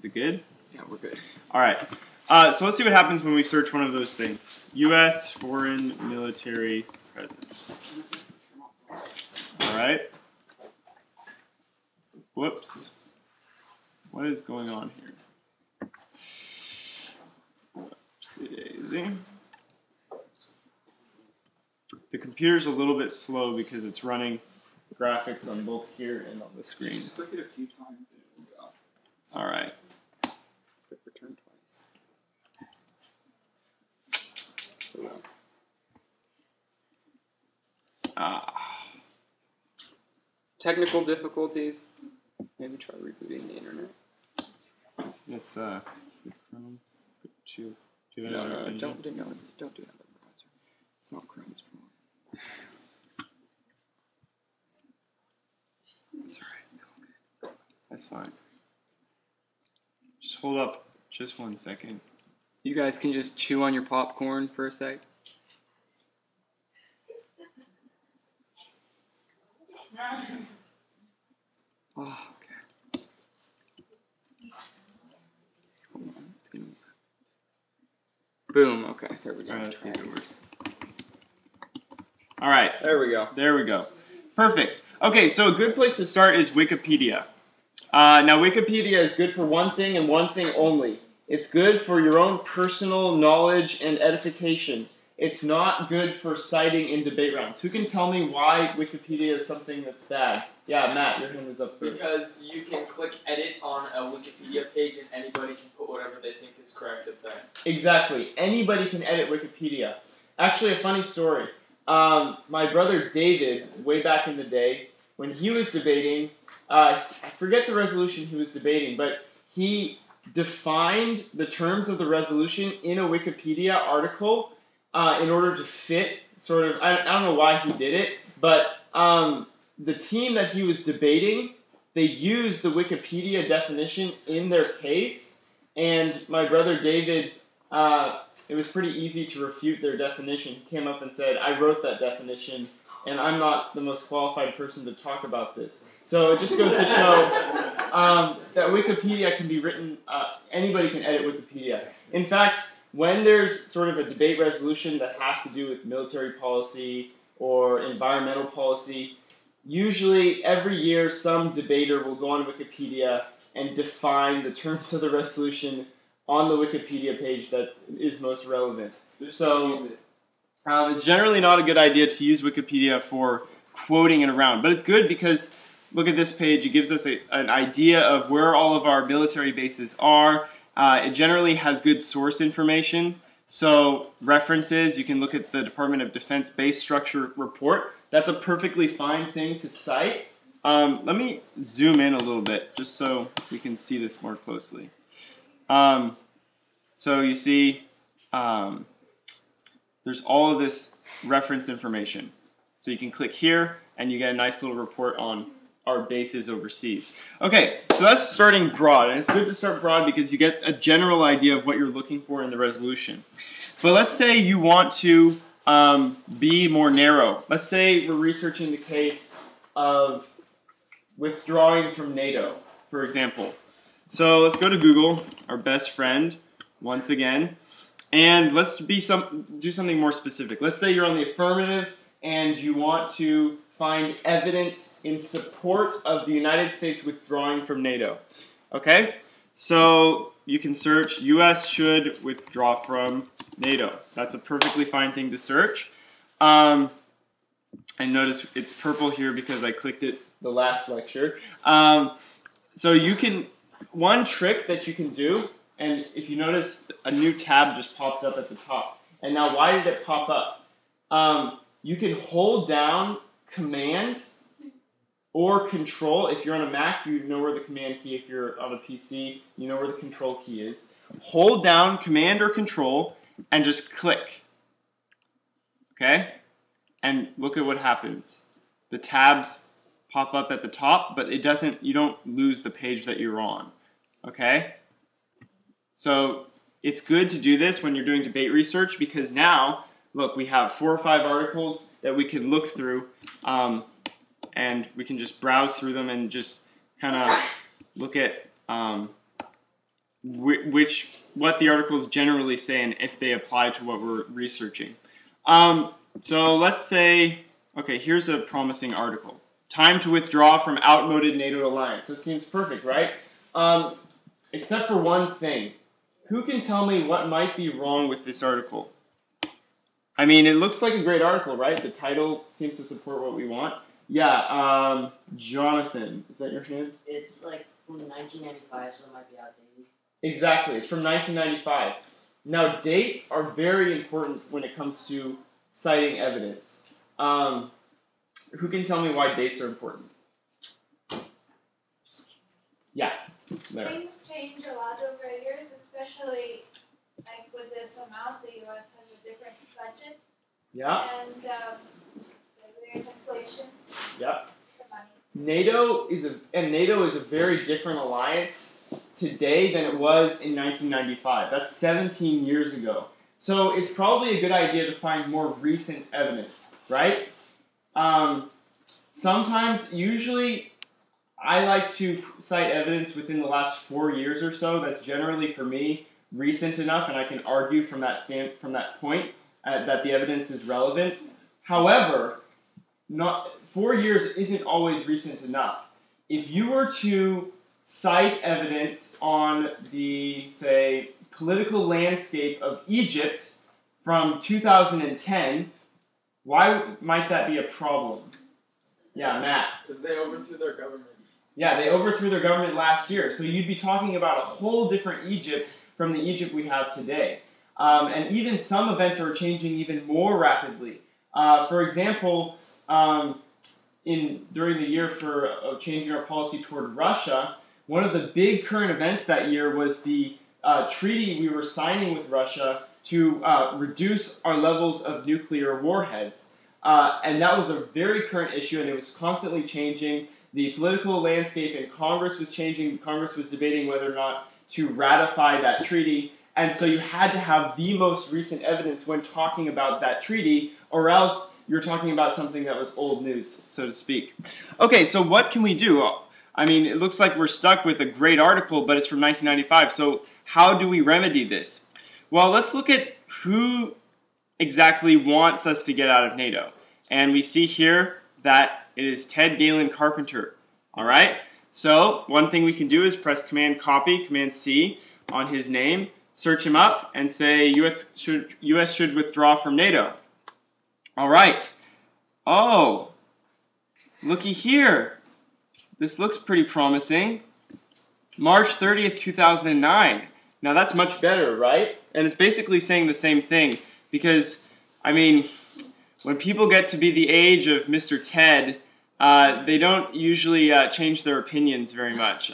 it good? Yeah, we're good. All right. So let's see what happens when we search one of those things. U.S. foreign military presence. All right. Whoops. What is going on here? Whoopsie-daisy. The computer's a little bit slow because it's running graphics on both here and on the screen. Just click it a few times and it will go. All right. Click return twice. Technical difficulties. Maybe try rebooting the internet. It's Chrome. No, don't do another browser. It's not Chrome, it's Chrome. That's all right. It's all good. That's fine. Just hold up just 1 second. You guys can just chew on your popcorn for a sec. Oh, okay. Hold on. It's gonna... Boom. Okay, there we go. All right, let's see if it works. All right. There we go. There we go. Perfect. Okay, so a good place to start is Wikipedia. Now, Wikipedia is good for one thing and one thing only. It's good for your own personal knowledge and edification. It's not good for citing in debate rounds. Who can tell me why Wikipedia is something that's bad? Yeah, Matt, your hand is up first. Because you can click edit on a Wikipedia page and anybody can put whatever they think is correct up there. Exactly. Anybody can edit Wikipedia. Actually, a funny story. My brother David, way back in the day, when he was debating, I forget the resolution he was debating, but he defined the terms of the resolution in a Wikipedia article in order to fit sort of, I don't know why he did it, but the team that he was debating, they used the Wikipedia definition in their case, and my brother David, it was pretty easy to refute their definition. He came up and said, I wrote that definition, and I'm not the most qualified person to talk about this. So it just goes to show that Wikipedia can be written, anybody can edit Wikipedia. In fact, when there's sort of a debate resolution that has to do with military policy or environmental policy, usually every year some debater will go on Wikipedia and define the terms of the resolution on the Wikipedia page that is most relevant. So it's generally not a good idea to use Wikipedia for quoting it around, but it's good because look at this page. It gives us an idea of where all of our military bases are. It generally has good source information. So references, you can look at the Department of Defense Base Structure Report. That's a perfectly fine thing to cite. Let me zoom in a little bit just so we can see this more closely. So you see there's all of this reference information. So you can click here and you get a nice little report on our bases overseas. Okay, so that's starting broad, and it's good to start broad because you get a general idea of what you're looking for in the resolution. But let's say you want to be more narrow. Let's say we're researching the case of withdrawing from NATO, for example. So let's go to Google, our best friend, once again, and let's do something more specific. Let's say you're on the affirmative and you want to find evidence in support of the United States withdrawing from NATO. Okay? So you can search U.S. should withdraw from NATO. That's a perfectly fine thing to search. And notice it's purple here because I clicked it the last lecture. So you can, one trick that you can do, and if you notice a new tab just popped up at the top. And now why did it pop up? You can hold down Command or Control. If you're on a Mac, you know where the Command key. If you're on a PC, you know where the Control key is. Hold down Command or Control and just click. Okay? And look at what happens. The tabs pop up at the top, but you don't lose the page that you're on. Okay? So it's good to do this when you're doing debate research because now, look, we have 4 or 5 articles that we can look through, and we can just browse through them and just kind of look at what the articles generally say and if they apply to what we're researching. So let's say, okay, here's a promising article. Time to withdraw from outmoded NATO alliance. That seems perfect, right? Except for one thing. Who can tell me what might be wrong with this article? I mean, it looks like a great article, right? The title seems to support what we want. Yeah, Jonathan, is that your name? It's like from 1995, so it might be outdated. Exactly, it's from 1995. Now, dates are very important when it comes to citing evidence. Who can tell me why dates are important? Yeah, there. Things change a lot over years, especially like with this amount, the U.S. has a different budget. Yeah. And there's inflation. Yep. The money. NATO is a very different alliance today than it was in 1995. That's 17 years ago. So it's probably a good idea to find more recent evidence, right? Usually, I like to cite evidence within the last 4 years or so. That's generally, for me, recent enough, and I can argue from that point that the evidence is relevant. However, 4 years isn't always recent enough. If you were to cite evidence on the, say, political landscape of Egypt from 2010, why might that be a problem? Yeah, Matt. Because they overthrew their government. Yeah, they overthrew their government last year. So you'd be talking about a whole different Egypt from the Egypt we have today. And even some events are changing even more rapidly. For example, during the year for changing our policy toward Russia, one of the big current events that year was the treaty we were signing with Russia to reduce our levels of nuclear warheads. And that was a very current issue, and it was constantly changing. The political landscape in Congress was changing. Congress was debating whether or not to ratify that treaty. And so you had to have the most recent evidence when talking about that treaty, or else you're talking about something that was old news, so to speak. Okay, so what can we do? I mean, it looks like we're stuck with a great article, but it's from 1995. So how do we remedy this? Well, let's look at who exactly wants us to get out of NATO. And we see here that it is Ted Galen Carpenter. All right? So one thing we can do is press Command-Copy, Command-C on his name, search him up, and say U.S. should withdraw from NATO. All right. Oh, looky here. This looks pretty promising. March 30th, 2009. Now that's much better, right? And it's basically saying the same thing because, I mean, when people get to be the age of Mr. Ted, they don't usually change their opinions very much.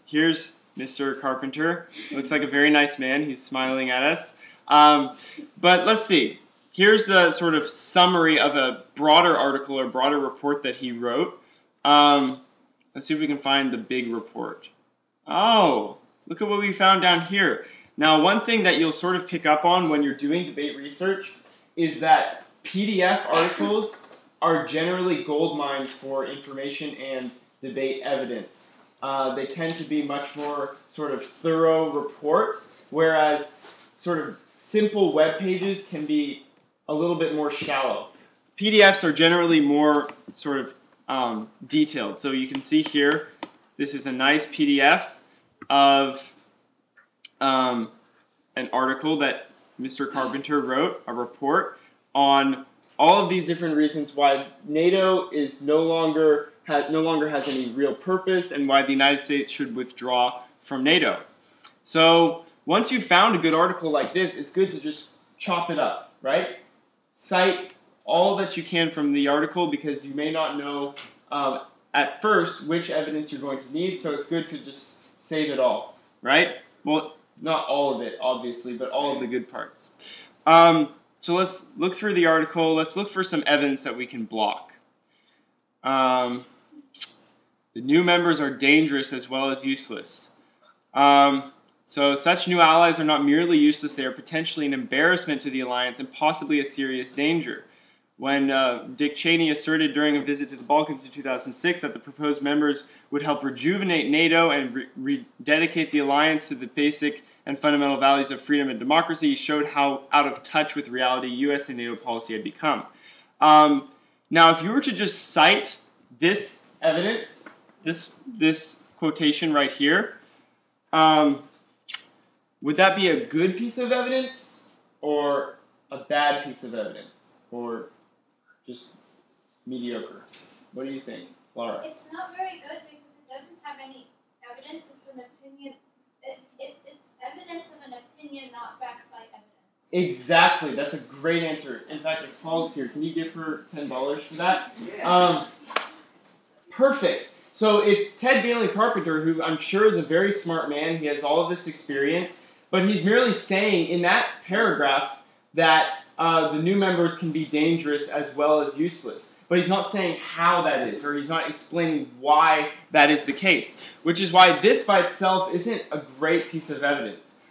Here's Mr. Carpenter. Looks like a very nice man. He's smiling at us. But let's see. Here's the sort of summary of a broader article or broader report that he wrote. Let's see if we can find the big report. Oh, look at what we found down here. Now, one thing that you'll sort of pick up on when you're doing debate research is that PDF articles are generally gold mines for information and debate evidence. They tend to be much more sort of thorough reports, whereas sort of simple web pages can be a little bit more shallow. PDFs are generally more sort of detailed. So you can see here, this is a nice PDF of an article that Mr. Carpenter wrote, a report on all of these different reasons why NATO is no longer has any real purpose and why the United States should withdraw from NATO. So once you've found a good article like this, it's good to just chop it up, right? Cite all that you can from the article because you may not know at first which evidence you're going to need, so it's good to just save it all, right? Well, not all of it, obviously, but all of the good parts. So let's look through the article. Let's look for some evidence that we can block. The new members are dangerous as well as useless. So such new allies are not merely useless, they are potentially an embarrassment to the alliance and possibly a serious danger. when Dick Cheney asserted during a visit to the Balkans in 2006 that the proposed members would help rejuvenate NATO and rededicate the alliance to the basic and fundamental values of freedom and democracy, he showed how out of touch with reality U.S. and NATO policy had become. Now, if you were to just cite this evidence, this quotation right here, would that be a good piece of evidence or a bad piece of evidence? Or just mediocre? What do you think, Laura? It's not very good because it doesn't have any evidence. It's an opinion. It's evidence of an opinion not backed by evidence. Exactly. That's a great answer. In fact, if Paul's here, can you give her $10 for that? Yeah. Perfect. So it's Ted Galen Carpenter, who I'm sure is a very smart man. He has all of this experience. But he's merely saying in that paragraph that the new members can be dangerous as well as useless. But he's not saying how that is, or he's not explaining why that is the case, which is why this by itself isn't a great piece of evidence.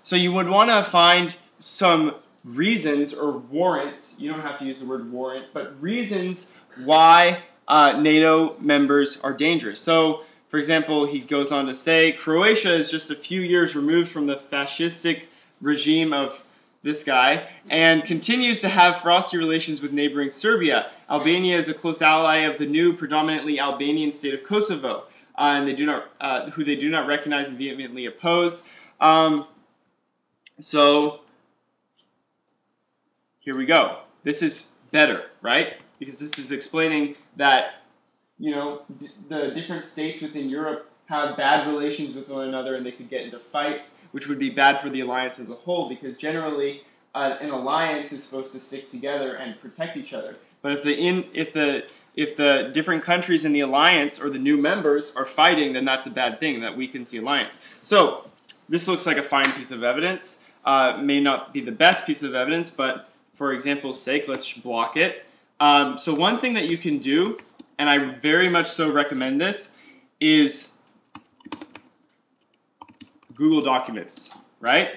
So you would want to find some reasons or warrants, you don't have to use the word warrant, but reasons why NATO members are dangerous. So, for example, he goes on to say, Croatia is just a few years removed from the fascistic regime of this guy, and continues to have frosty relations with neighboring Serbia. Albania is a close ally of the new, predominantly Albanian state of Kosovo, and who they do not recognize and vehemently oppose. So here we go. This is better, right? Because this is explaining that, you know, the different states within Europe have bad relations with one another and they could get into fights, which would be bad for the alliance as a whole, because generally an alliance is supposed to stick together and protect each other. But if the different countries in the alliance or the new members are fighting, then that's a bad thing. That weakens the alliance. So this looks like a fine piece of evidence. May not be the best piece of evidence, but for example's sake, let's block it. So one thing that you can do, and I very much so recommend this, is Google Documents, right?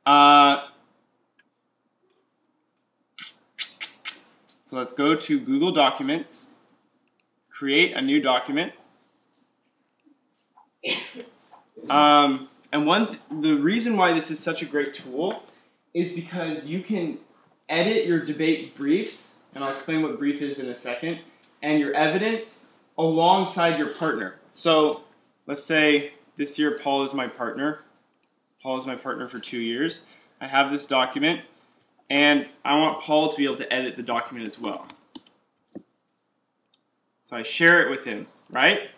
So let's go to Google Documents, create a new document. And the reason why this is such a great tool is because you can edit your debate briefs, and I'll explain what brief is in a second, and your evidence alongside your partner. So let's say this year Paul is my partner. Paul is my partner for 2 years. I have this document, and I want Paul to be able to edit the document as well. So I share it with him, right?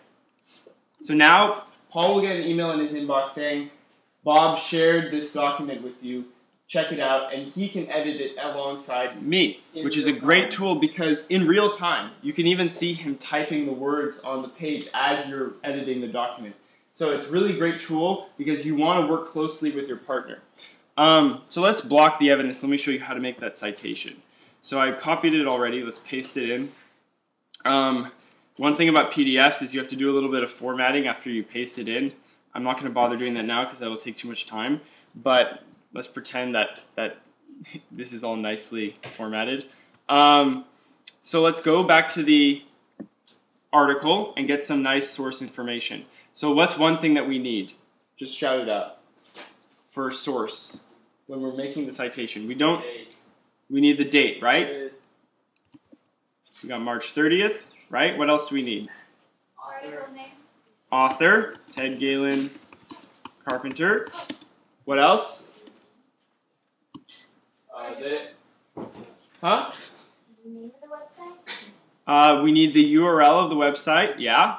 So now Paul will get an email in his inbox saying, Bob shared this document with you. Check it out, and he can edit it alongside me, which is a great tool because in real time, you can even see him typing the words on the page as you're editing the document. So it's a really great tool because you want to work closely with your partner. So let's block the evidence. Let me show you how to make that citation. So I copied it already. Let's paste it in. One thing about PDFs is you have to do a little bit of formatting after you paste it in. I'm not going to bother doing that now because that will take too much time. But let's pretend that this is all nicely formatted. So let's go back to the article and get some nice source information. So what's one thing that we need? Just shout it out. For source, when we're making the citation. We need the date, right? We got March 30th, right? What else do we need? Article name. Author, Ted Galen Carpenter. What else? Huh? The name of the website? We need the URL of the website, yeah.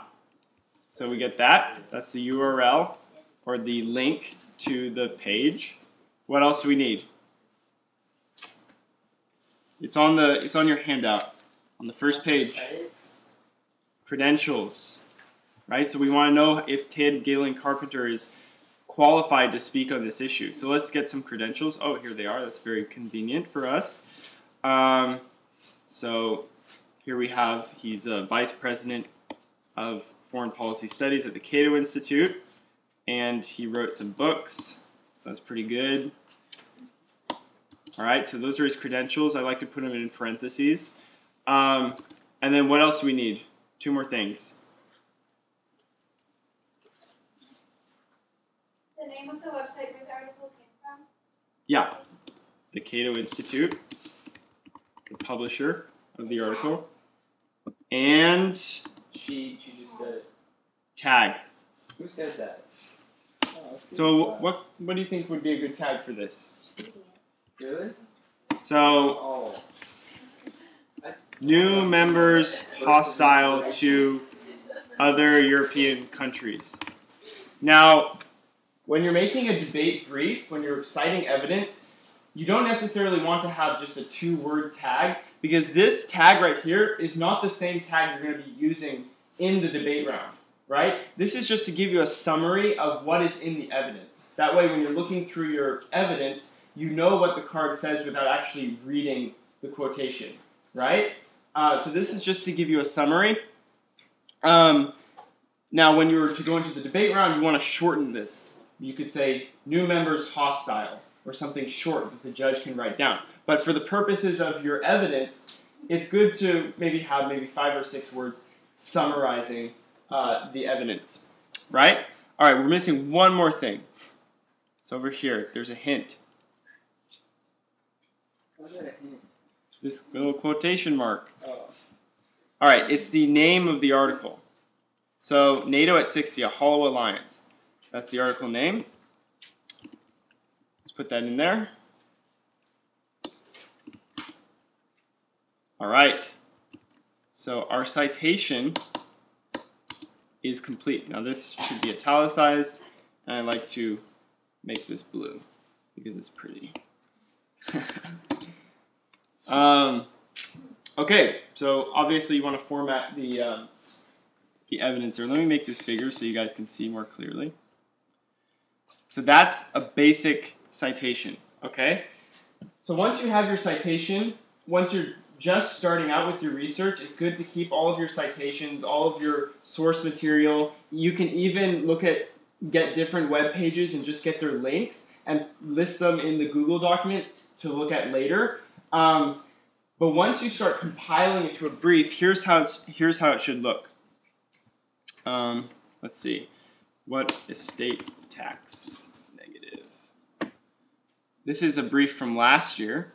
So we get that. That's the URL, or the link to the page. What else do we need? It's on your handout, on the first page. Credentials, right? So we want to know if Ted Galen Carpenter is qualified to speak on this issue. So let's get some credentials. Oh, here they are. That's very convenient for us. So here we have, he's a vice president of foreign policy studies at the Cato Institute, and he wrote some books, so that's pretty good. All right, so those are his credentials. I like to put them in parentheses. And then what else do we need? 2 more things. The name of the website where the article came from? Yeah, the Cato Institute, the publisher of the article, and She just said it. tag. Who said that? So what do you think would be a good tag for this? Really? So Oh. new members hostile to other European countries. Now, when you're making a debate brief, when you're citing evidence, you don't necessarily want to have just a 2-word tag, because this tag right here is not the same tag you're going to be using in the debate round, right? This is just to give you a summary of what is in the evidence. That way, when you're looking through your evidence, you know what the card says without actually reading the quotation, right? So this is just to give you a summary. Now, when you were to go into the debate round, you want to shorten this. You could say, new members hostile, or something short that the judge can write down. But for the purposes of your evidence, it's good to have 5 or 6 words summarizing the evidence, right? All right, we're missing one more thing. It's over here. There's a hint. What's that a hint? This little quotation mark. Oh. All right, it's the name of the article. So, NATO at 60, a hollow alliance. That's the article name. Let's put that in there. All right. So our citation is complete. Now this should be italicized, and I like to make this blue because it's pretty. Okay, so obviously you want to format the evidence there. Let me make this bigger so you guys can see more clearly. So that's a basic citation, okay? So once you have your citation, once you're just starting out with your research, it's good to keep all of your citations, all of your source material. You can even get different web pages and just get their links and list them in the Google document to look at later. But once you start compiling it to a brief, here's how it should look. Let's see. What estate tax negative? This is a brief from last year.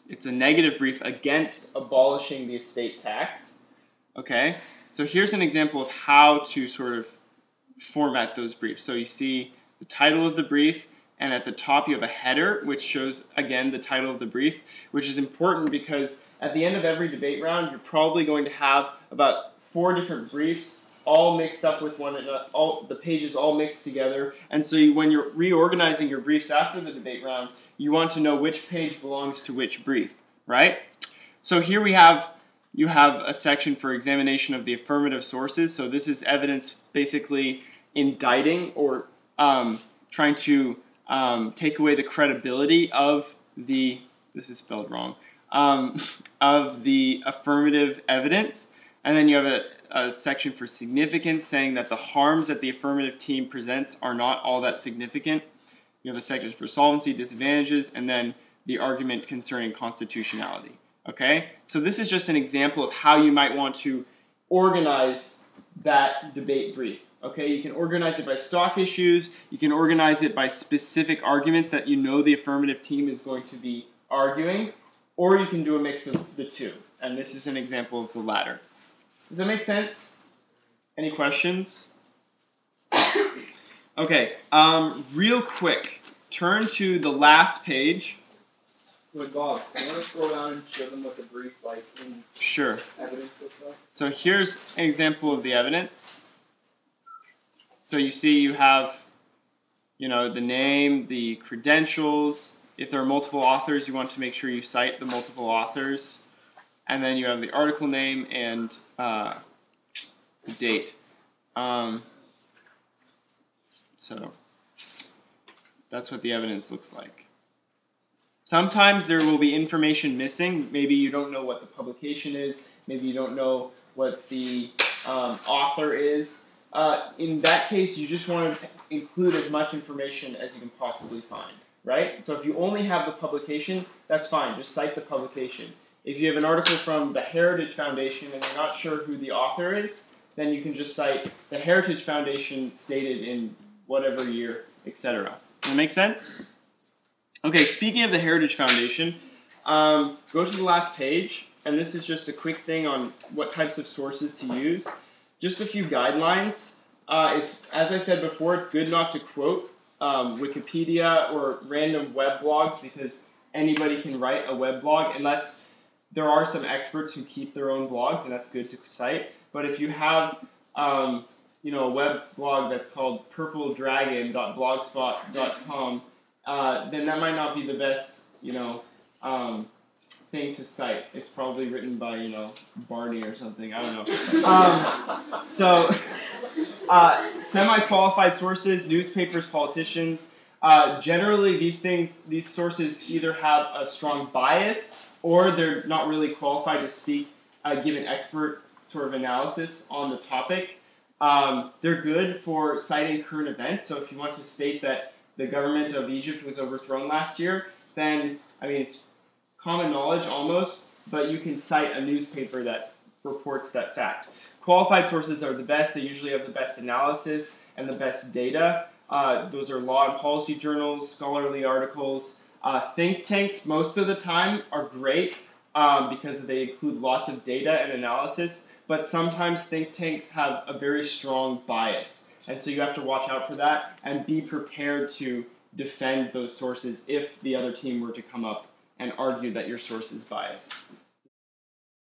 It's a negative brief against abolishing the estate tax. Okay, so here's an example of how to sort of format those briefs. So you see the title of the brief, and at the top you have a header, which shows, again, the title of the brief, which is important because at the end of every debate round, you're probably going to have about 4 different briefs all mixed up with one another, the pages all mixed together. And so when you're reorganizing your briefs after the debate round, you want to know which page belongs to which brief, right? So here you have a section for examination of the affirmative sources. So this is evidence basically indicting or trying to take away the credibility of the, this is spelled wrong, of the affirmative evidence. And then you have a section for significance, saying that the harms that the affirmative team presents are not all that significant. You have a section for solvency, disadvantages, and then the argument concerning constitutionality. Okay? So this is just an example of how you might want to organize that debate brief. Okay? You can organize it by stock issues. You can organize it by specific arguments that you know the affirmative team is going to be arguing. Or you can do a mix of the two. And this is an example of the latter. Does that make sense? Any questions? Okay, real quick, turn to the last page. Wait, Bob, you want to scroll down and show them what the brief in Sure. evidence looks like? So here's an example of the evidence. So you see you have, the name, the credentials. If there are multiple authors, you want to make sure you cite the multiple authors. And then you have the article name and the date. So that's what the evidence looks like. Sometimes there will be information missing. Maybe you don't know what the publication is. Maybe you don't know what the author is. In that case, you just want to include as much information as you can possibly find, right? So if you only have the publication, that's fine. Just cite the publication. If you have an article from the Heritage Foundation and you're not sure who the author is, then you can just cite the Heritage Foundation stated in whatever year, etc. Does that make sense? Okay, speaking of the Heritage Foundation, go to the last page, and this is just a quick thing on what types of sources to use. Just a few guidelines. As I said before, it's good not to quote Wikipedia or random web blogs because anybody can write a web blog unless there are some experts who keep their own blogs, and that's good to cite. But if you have a web blog that's called purpledragon.blogspot.com, then that might not be the best thing to cite. It's probably written by Barney or something. I don't know. Semi-qualified sources, newspapers, politicians. Generally, these sources either have a strong bias or they're not really qualified to speak, give an expert sort of analysis on the topic. They're good for citing current events. So if you want to state that the government of Egypt was overthrown last year, then, it's common knowledge almost, but you can cite a newspaper that reports that fact. Qualified sources are the best. They usually have the best analysis and the best data. Those are law and policy journals, scholarly articles. Think tanks, most of the time, are great because they include lots of data and analysis, but sometimes think tanks have a very strong bias. And so you have to watch out for that and be prepared to defend those sources if the other team were to come up and argue that your source is biased.